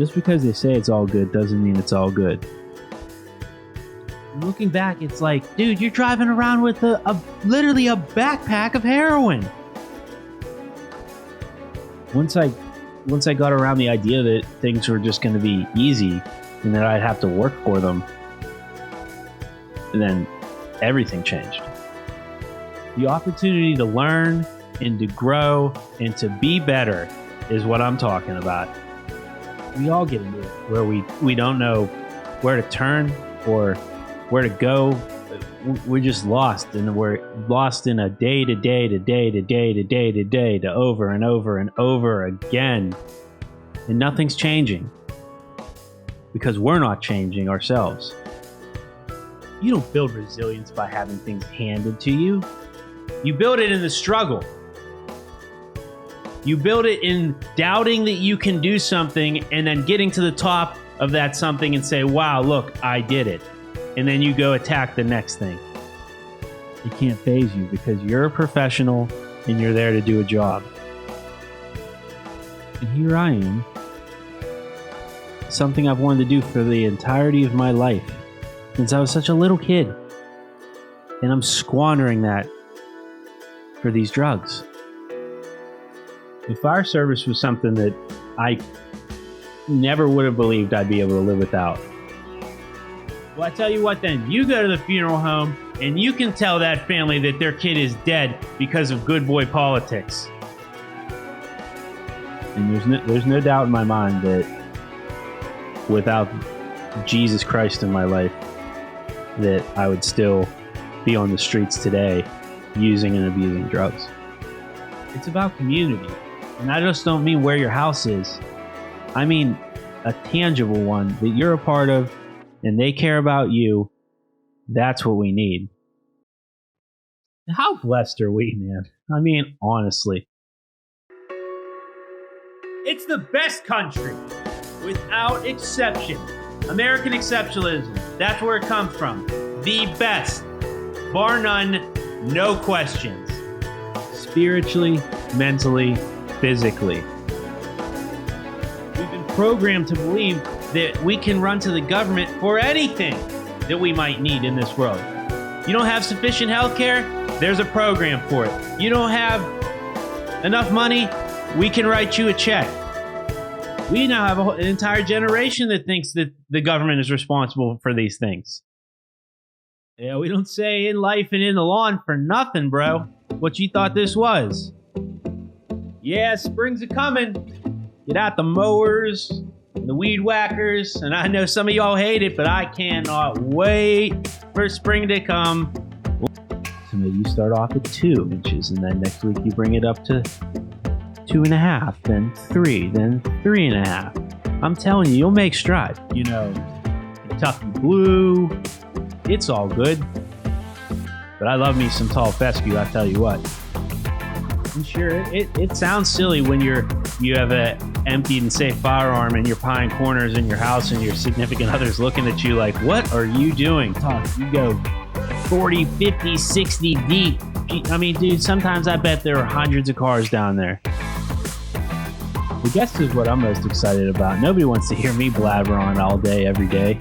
just because they say it's all good doesn't mean it's all good. Looking back, it's like, dude, you're driving around with literally a backpack of heroin. Once I got around the idea that things were just going to be easy and that I'd have to work for them, and then everything changed. The opportunity to learn and to grow and to be better is what I'm talking about. We all get into it where we don't know where to turn or where to go. We're just lost, and we're lost in a day to day to day to day to day to day to over and over and over again. And nothing's changing because we're not changing ourselves. You don't build resilience by having things handed to you. You build it in the struggle. You build it in doubting that you can do something and then getting to the top of that something and say, wow, look, I did it. And then you go attack the next thing. It can't faze you because you're a professional and you're there to do a job. And here I am. Something I've wanted to do for the entirety of my life since I was such a little kid. And I'm squandering that for these drugs. The fire service was something that I never would have believed I'd be able to live without. Well, I tell you what then, you go to the funeral home and you can tell that family that their kid is dead because of good boy politics. And there's no doubt in my mind that without Jesus Christ in my life, that I would still be on the streets today using and abusing drugs. It's about community. And I just don't mean where your house is. I mean a tangible one that you're a part of and they care about you. That's what we need. How blessed are we, man? I mean, honestly. It's the best country, without exception. American exceptionalism, that's where it comes from. The best, bar none, no questions. Spiritually, mentally, physically. We've been programmed to believe that we can run to the government for anything that we might need in this world. You don't have sufficient health care? There's a program for it. You don't have enough money? We can write you a check. We now have an entire generation that thinks that the government is responsible for these things. Yeah, we don't say in life and in the lawn for nothing, bro. What you thought this was? Yeah, spring's a-coming. Get out the mowers and the weed whackers. And I know some of y'all hate it, but I cannot wait for spring to come. So maybe you start off at 2 inches, and then next week you bring it up to 2.5, then 3, then 3.5. I'm telling you, you'll make stride. You know, Kentucky Blue, it's all good. But I love me some tall fescue, I tell you what. And sure, it sounds silly when you have a emptied and safe firearm in your pine corners in your house and your significant other's looking at you like, what are you doing? You go 40, 50, 60 deep. I mean, dude, sometimes I bet there are hundreds of cars down there. The guest is what I'm most excited about. Nobody wants to hear me blabber on all day, every day.